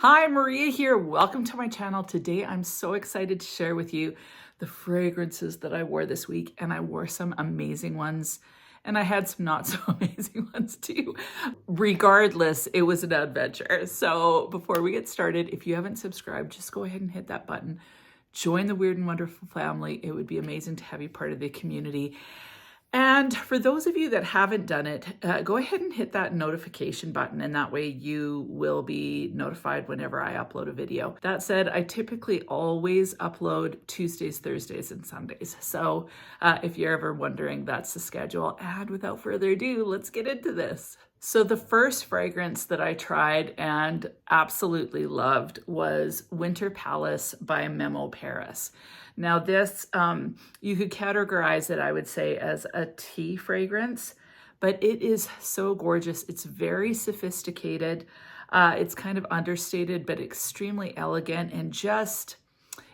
Hi, Maria here. Welcome to my channel. Today, I'm so excited to share with you the fragrances that I wore this week, and I wore some amazing ones, and I had some not so amazing ones too. Regardless, it was an adventure. So before we get started, if you haven't subscribed, just go ahead and hit that button. Join the Weird and Wonderful family. It would be amazing to have you part of the community. And for those of you that haven't done it, go ahead and hit that notification button, and that way you will be notified whenever I upload a video. That said, I typically always upload Tuesdays, Thursdays, and Sundays. So if you're ever wondering, that's the schedule. And without further ado, let's get into this. So the first fragrance that I tried and absolutely loved was Winter Palace by MEMO Paris. Now this, you could categorize it, I would say, as a tea fragrance, but it is so gorgeous. It's very sophisticated. It's kind of understated, but extremely elegant, and just,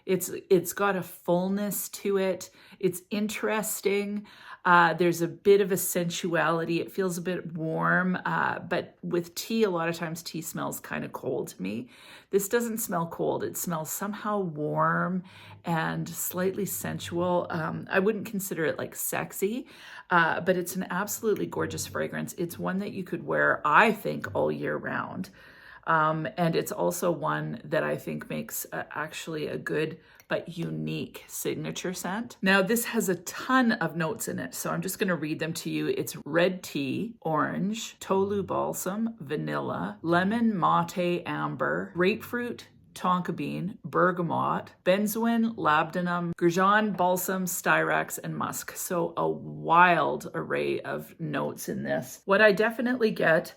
it's got a fullness to it. It's interesting. There's a bit of a sensuality. It feels a bit warm, but with tea, a lot of times tea smells kind of cold to me. This doesn't smell cold. It smells somehow warm and slightly sensual. I wouldn't consider it like sexy, but it's an absolutely gorgeous fragrance. It's one that you could wear, I think, all year round. And it's also one that I think makes actually a good but unique signature scent. Now this has a ton of notes in it, so I'm just gonna read them to you. It's red tea, orange, tolu balsam, vanilla, lemon mate amber, grapefruit, tonka bean, bergamot, benzoin, labdanum, gurjan, balsam, styrax, and musk. So a wild array of notes in this. What I definitely get,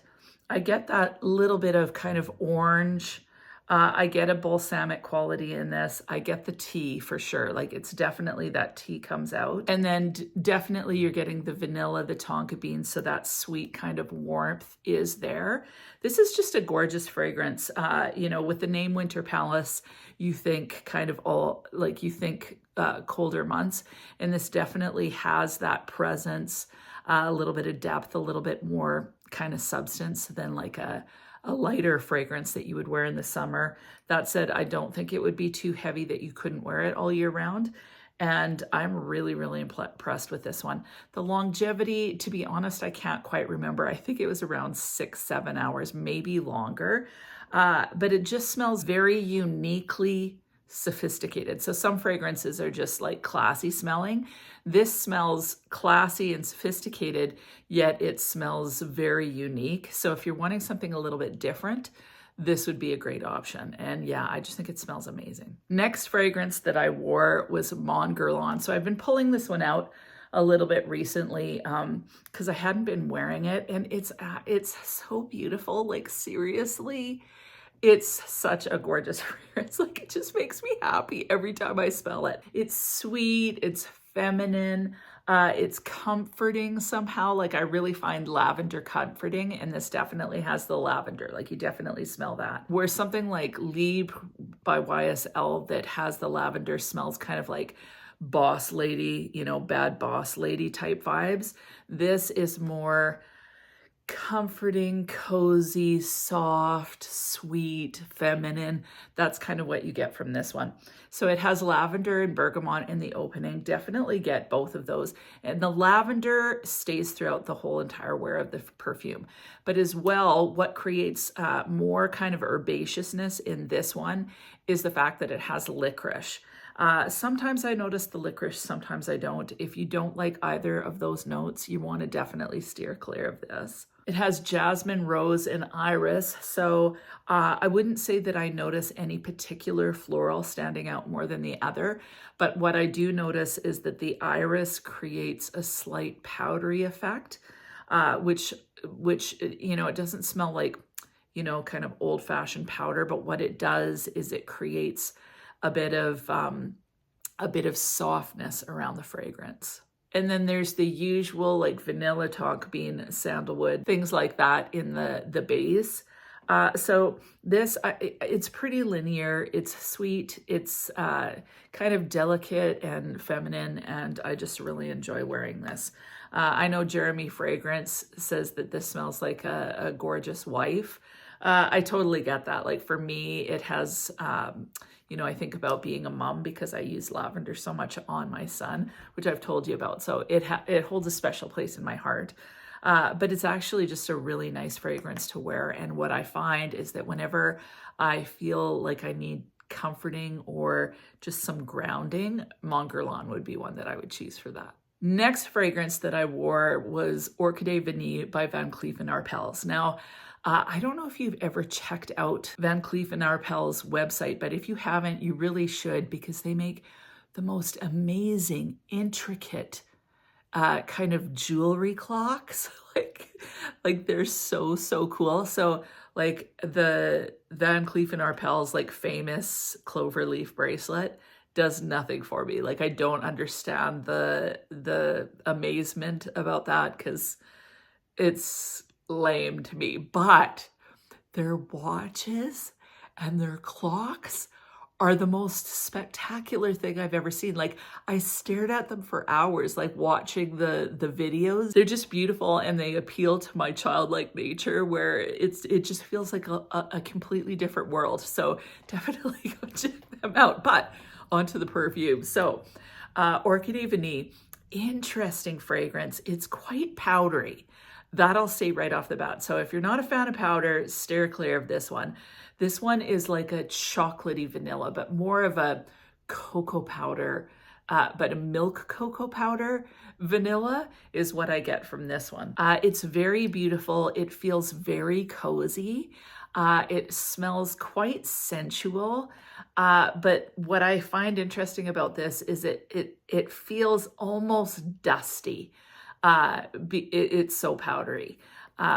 I get that little bit of kind of orange. I get a balsamic quality in this. I get the tea for sure. Like, it's definitely that tea comes out. And then definitely you're getting the vanilla, the tonka bean. So that sweet kind of warmth is there. This is just a gorgeous fragrance. You know, with the name Winter Palace, you think kind of all, like you think colder months. And this definitely has that presence, a little bit of depth, a little bit more kind of substance than like a lighter fragrance that you would wear in the summer. That said, I don't think it would be too heavy that you couldn't wear it all year round. And I'm really, really impressed with this one. The longevity, to be honest, I can't quite remember. I think it was around 6-7 hours, maybe longer. But it just smells very uniquely sophisticated. So some fragrances are just like classy smelling. This smells classy and sophisticated, yet it smells very unique. So if you're wanting something a little bit different, this would be a great option. And yeah, I just think it smells amazing. Next fragrance that I wore was Mon Guerlain. So I've been pulling this one out a little bit recently because I hadn't been wearing it, and it's so beautiful. Like, seriously, it's such a gorgeous fragrance. Like, it just makes me happy every time I smell it. It's sweet, it's feminine, it's comforting somehow. Like, I really find lavender comforting, and this definitely has the lavender. Like, you definitely smell that. Where something like Libre by YSL that has the lavender smells kind of like boss lady, you know, bad boss lady type vibes. This is more comforting, cozy, soft, sweet, feminine. That's kind of what you get from this one. So it has lavender and bergamot in the opening. Definitely get both of those. And the lavender stays throughout the whole entire wear of the perfume. But as well, what creates more kind of herbaceousness in this one is the fact that it has licorice. Sometimes I notice the licorice, sometimes I don't. If you don't like either of those notes, you want to definitely steer clear of this. It has jasmine, rose, and iris. So I wouldn't say that I notice any particular floral standing out more than the other. But what I do notice is that the iris creates a slight powdery effect, which, you know, it doesn't smell like, you know, kind of old-fashioned powder. But what it does is it creates a bit of softness around the fragrance. And then there's the usual like vanilla, tonka bean, sandalwood, things like that in the base. So this, it's pretty linear, it's sweet, it's kind of delicate and feminine, and I just really enjoy wearing this. I know Jeremy Fragrance says that this smells like a gorgeous wife. I totally get that. Like for me, it has, you know, I think about being a mom because I use lavender so much on my son, which I've told you about. So it holds a special place in my heart. But it's actually just a really nice fragrance to wear. And what I find is that whenever I feel like I need comforting or just some grounding, Mon Guerlain would be one that I would choose for that. Next fragrance that I wore was Orchidee Vanille by Van Cleef & Arpels. Now, I don't know if you've ever checked out Van Cleef & Arpels website, but if you haven't, you really should, because they make the most amazing, intricate kind of jewelry clocks. like they're so cool. So like the Van Cleef & Arpels like famous cloverleaf bracelet does nothing for me. Like I don't understand the amazement about that because it's lame to me. But their watches and their clocks are the most spectacular thing I've ever seen. Like I stared at them for hours, like watching the videos. They're just beautiful and they appeal to my childlike nature where it just feels like a completely different world. So definitely go check them out. But onto the perfume. So Orchidee Vanille, interesting fragrance. It's quite powdery. That I'll say right off the bat. So if you're not a fan of powder, steer clear of this one. This one is like a chocolatey vanilla, but more of a cocoa powder, but a milk cocoa powder vanilla is what I get from this one. It's very beautiful. It feels very cozy. It smells quite sensual. But what I find interesting about this is it feels almost dusty. It's so powdery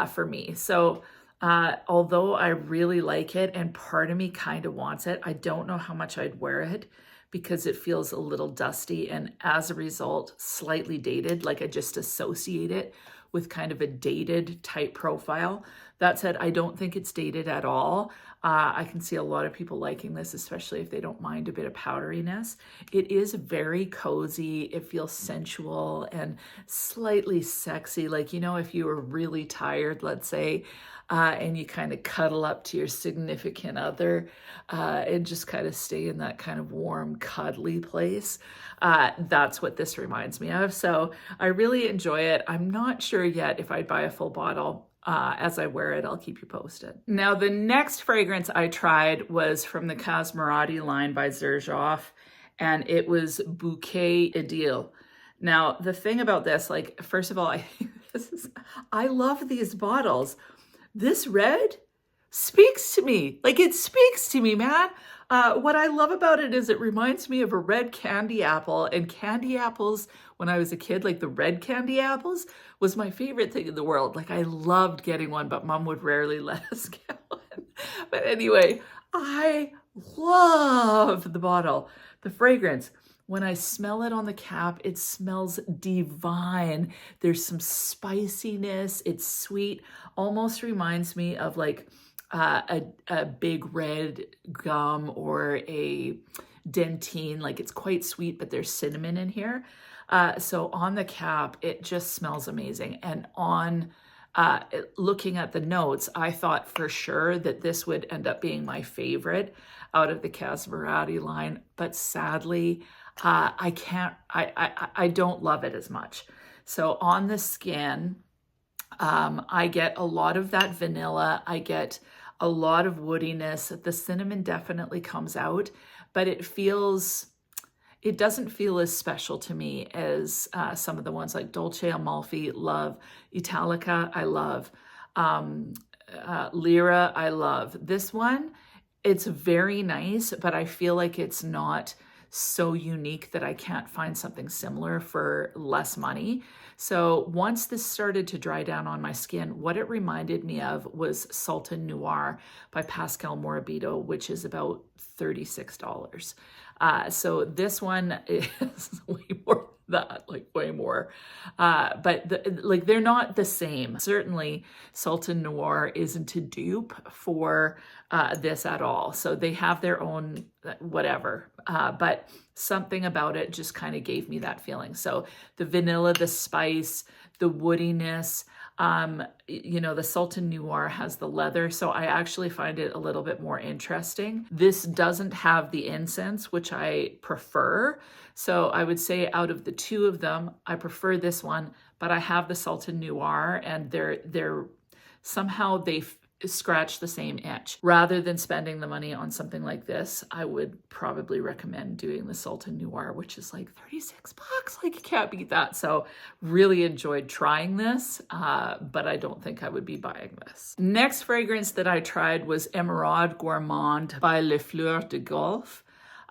for me. So although I really like it and part of me kind of wants it, I don't know how much I'd wear it because it feels a little dusty and as a result, slightly dated. Like I just associate it with kind of a dated type profile. That said, I don't think it's dated at all. I can see a lot of people liking this, especially if they don't mind a bit of powderiness. It is very cozy. It feels sensual and slightly sexy. Like, you know, if you were really tired, let's say, and you kind of cuddle up to your significant other and just kind of stay in that kind of warm, cuddly place. That's what this reminds me of. So I really enjoy it. I'm not sure yet if I'd buy a full bottle. As I wear it, I'll keep you posted. Now, the next fragrance I tried was from the Cosmerati line by XERJOFF, and it was Bouquet IDEALE. Now, the thing about this, like, first of all, I love these bottles. This red speaks to me. Like, it speaks to me, man. What I love about it is it reminds me of a red candy apple, and candy apples when I was a kid, like the red candy apples was my favorite thing in the world. Like I loved getting one, but mom would rarely let us get one. But anyway, I love the bottle, the fragrance. When I smell it on the cap, it smells divine. There's some spiciness. It's sweet. Almost reminds me of like a big red gum or a dentine. Like it's quite sweet, but there's cinnamon in here. So on the cap, it just smells amazing. And on looking at the notes, I thought for sure that this would end up being my favorite out of the Cosmerati line. But sadly, I don't love it as much. So on the skin, I get a lot of that vanilla. I get a lot of woodiness. The cinnamon definitely comes out, but it doesn't feel as special to me as some of the ones like Dolce Amalfi, love. Italica, I love. Lyra, I love. This one, it's very nice, but I feel like it's not so unique that I can't find something similar for less money. So once this started to dry down on my skin, what it reminded me of was Sultan Noir by Pascal Morabito, which is about $36. So this one is way more than that, like way more. But they're not the same. Certainly Sultan Noir isn't a dupe for this at all. So they have their own whatever, but something about it just kind of gave me that feeling. So the vanilla, the spice, the woodiness, You know, the Sultan Noir has the leather, so I actually find it a little bit more interesting. This doesn't have the incense, which I prefer. So I would say out of the two of them, I prefer this one, but I have the Sultan Noir, and they're somehow they scratch the same itch. Rather than spending the money on something like this, I would probably recommend doing the Sultan Noir, which is like 36 bucks. Like, you can't beat that. So really enjoyed trying this, but I don't think I would be buying this. Next fragrance that I tried was Emeraude Gourmande by Les Fleurs de GOLFE.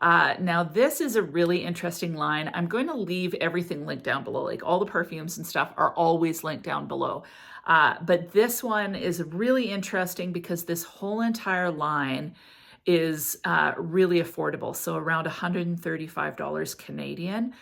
Now this is a really interesting line. I'm going to leave everything linked down below. Like, all the perfumes and stuff are always linked down below. But this one is really interesting because this whole entire line is really affordable. So around $135 Canadian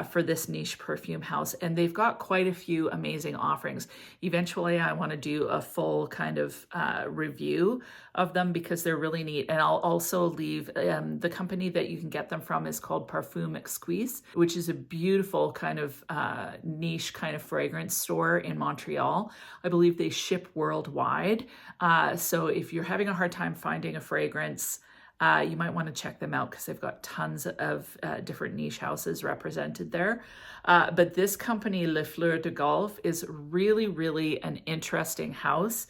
for this niche perfume house. And they've got quite a few amazing offerings. Eventually, I want to do a full kind of review of them because they're really neat. And I'll also leave, the company that you can get them from is called Perfume Exquise, which is a beautiful kind of niche kind of fragrance store in Montreal. I believe they ship worldwide. So if you're having a hard time finding a fragrance, you might want to check them out because they've got tons of different niche houses represented there. But this company, Les Fleurs de GOLFE, is really, really an interesting house.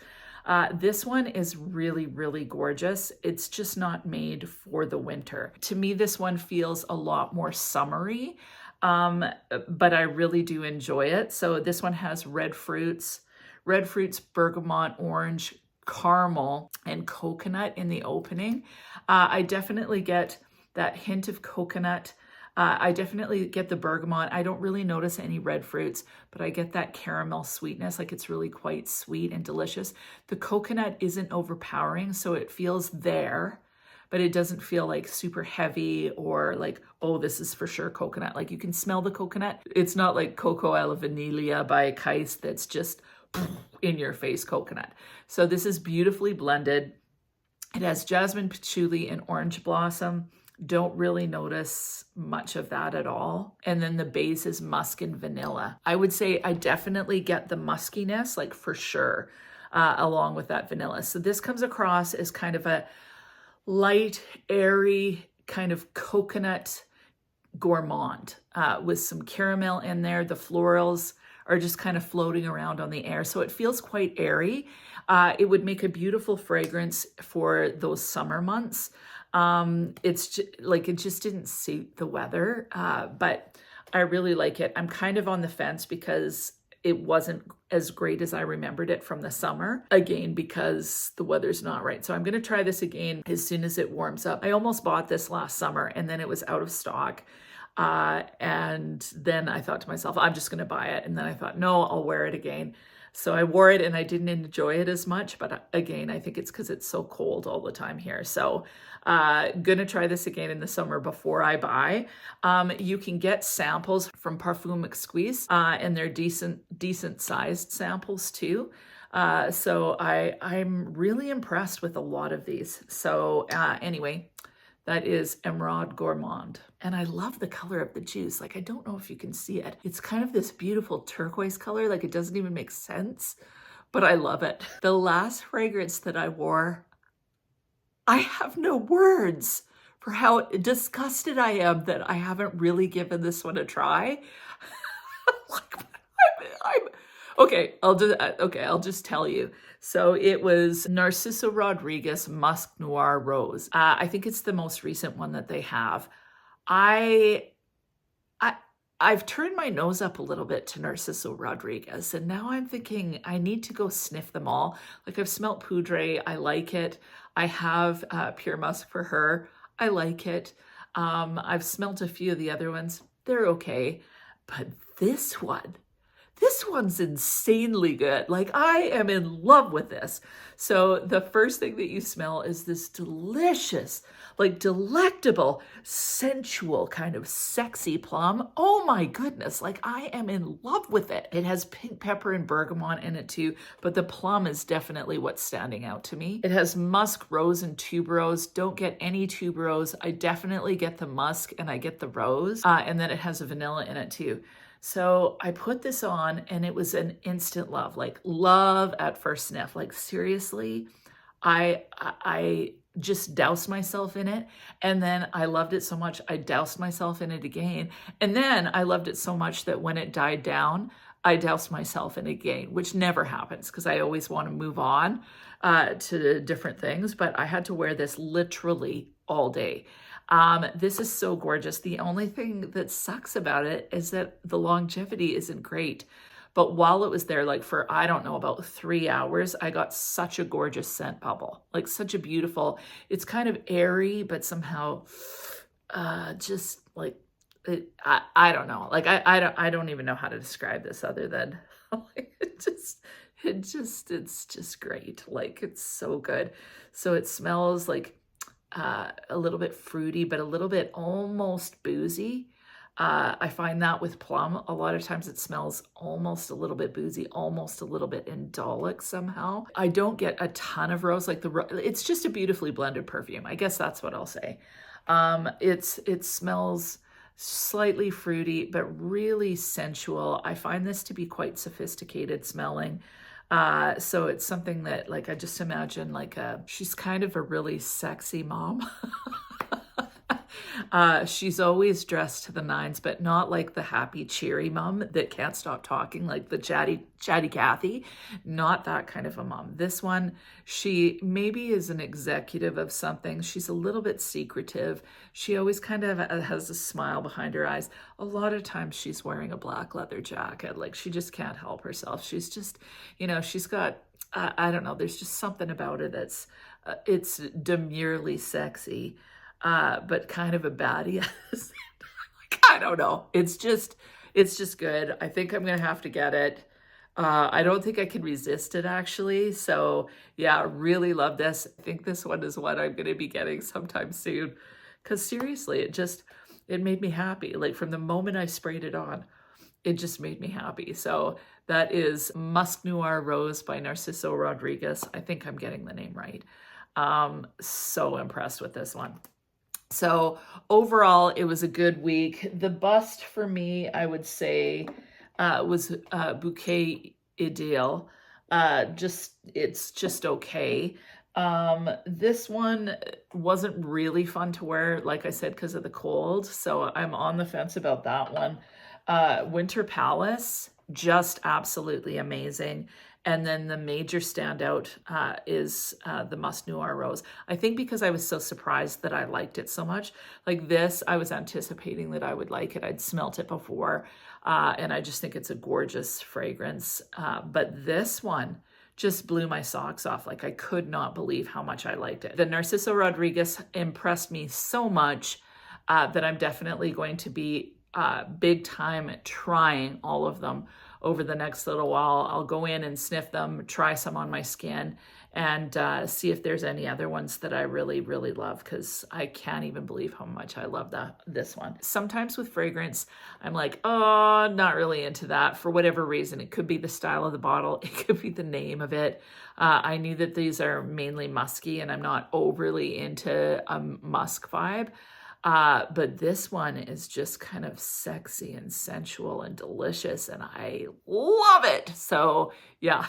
This one is really, really gorgeous. It's just not made for the winter. To me, this one feels a lot more summery, but I really do enjoy it. So this one has red fruits, bergamot, orange, caramel, and coconut in the opening. I definitely get that hint of coconut. I definitely get the bergamot. I don't really notice any red fruits, but I get that caramel sweetness. Like, it's really quite sweet and delicious. The coconut isn't overpowering, so it feels there, but it doesn't feel like super heavy or like, oh, this is for sure coconut. Like, you can smell the coconut. It's not like Coco alla Vanilla by Kais that's just in your face coconut. So this is beautifully blended. It has jasmine, patchouli, and orange blossom. Don't really notice much of that at all. And then the base is musk and vanilla. I would say I definitely get the muskiness, like, for sure, along with that vanilla. So this comes across as kind of a light, airy kind of coconut gourmand with some caramel in there. The florals are just kind of floating around on the air. So it feels quite airy. It would make a beautiful fragrance for those summer months. It's just, like, it just didn't suit the weather, but I really like it. I'm kind of on the fence because it wasn't as great as I remembered it from the summer, again, because the weather's not right. So I'm going to try this again as soon as it warms up. I almost bought this last summer and then it was out of stock. And then I thought to myself, I'm just going to buy it. And then I thought, no, I'll wear it again. So I wore it and I didn't enjoy it as much, but again, I think it's because it's so cold all the time here. So gonna try this again in the summer before I buy. You can get samples from Perfume Exquise, and they're decent sized samples too. So I'm really impressed with a lot of these. So anyway, that is Emeraude Gourmande. And I love the color of the juice. Like, I don't know if you can see it. It's kind of this beautiful turquoise color. Like, it doesn't even make sense, but I love it. The last fragrance that I wore, I have no words for how disgusted I am that I haven't really given this one a try. Okay, I'll just tell you. So it was Narciso Rodriguez Musk Noir Rose. I think it's the most recent one that they have. I've turned my nose up a little bit to Narciso Rodriguez, and now I'm thinking I need to go sniff them all. Like, I've smelt Poudre, I like it. I have Pure Musk for Her, I like it. I've smelt a few of the other ones, they're okay. But this one's insanely good. Like, I am in love with this. So the first thing that you smell is this delicious, like, delectable, sensual, kind of sexy plum. Oh my goodness, like, I am in love with it. It has pink pepper and bergamot in it too, but the plum is definitely what's standing out to me. It has musk, rose, and tuberose. Don't get any tuberose. I definitely get the musk and I get the rose. And then it has a vanilla in it too. So I put this on and it was an instant love, like love at first sniff. Like seriously, I just doused myself in it, and then I loved it so much I doused myself in it again, and then I loved it so much that when it died down, I doused myself in it again, which never happens because I always want to move on to different things, but I had to wear this literally all day. This is so gorgeous. The only thing that sucks about it is that the longevity isn't great. But while it was there, like for, I don't know, about 3 hours, I got such a gorgeous scent bubble, like such a beautiful, it's kind of airy, but somehow just like, I don't know. Like, I don't even know how to describe this other than like, it's just great. Like, it's so good. So it smells like a little bit fruity, but a little bit almost boozy. I find that with plum, a lot of times it smells almost a little bit boozy, almost a little bit indolic somehow. I don't get a ton of rose, like it's just a beautifully blended perfume. I guess that's what I'll say. It smells slightly fruity, but really sensual. I find this to be quite sophisticated smelling. So it's something that like, I just imagine like she's kind of a really sexy mom. She's always dressed to the nines, but not like the happy, cheery mom that can't stop talking, like the chatty Cathy. Not that kind of a mom. This one, she maybe is an executive of something. She's a little bit secretive. She always kind of has a smile behind her eyes. A lot of times she's wearing a black leather jacket. Like she just can't help herself. She's just, you know, she's got, I don't know, there's just something about her that's, it's demurely sexy. But kind of a baddie. Like, I don't know. It's just good. I think I'm going to have to get it. I don't think I can resist it actually. So yeah, really love this. I think this one is what I'm going to be getting sometime soon. Cause seriously, it made me happy. Like from the moment I sprayed it on, it just made me happy. So that is Musk Noir Rose by Narciso Rodriguez. I think I'm getting the name right. So impressed with this one. So overall, it was a good week. The bust for me, I would say, was Bouquet IDEALE. It's just okay. This one wasn't really fun to wear, like I said, because of the cold. So I'm on the fence about that one. Winter Palace, just absolutely amazing. And then the major standout is the Musk Noir Rose. I think because I was so surprised that I liked it so much. Like this, I was anticipating that I would like it. I'd smelt it before, and I just think it's a gorgeous fragrance. But this one just blew my socks off. Like I could not believe how much I liked it. The Narciso Rodriguez impressed me so much that I'm definitely going to be big time trying all of them over the next little while. I'll go in and sniff them, try some on my skin, and see if there's any other ones that I really, really love, because I can't even believe how much I love this one. Sometimes with fragrance, I'm like, oh, not really into that for whatever reason. It could be the style of the bottle. It could be the name of it. I knew that these are mainly musky, and I'm not overly into a musk vibe. But this one is just kind of sexy and sensual and delicious, and I love it. So yeah,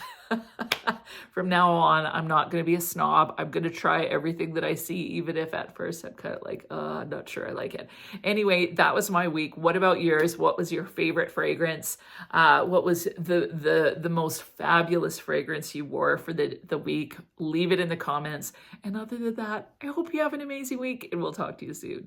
from now on, I'm not going to be a snob. I'm going to try everything that I see, even if at first I'm kind of like, I'm not sure I like it. Anyway, that was my week. What about yours? What was your favorite fragrance? What was the most fabulous fragrance you wore for the week? Leave it in the comments. And other than that, I hope you have an amazing week, and we'll talk to you soon.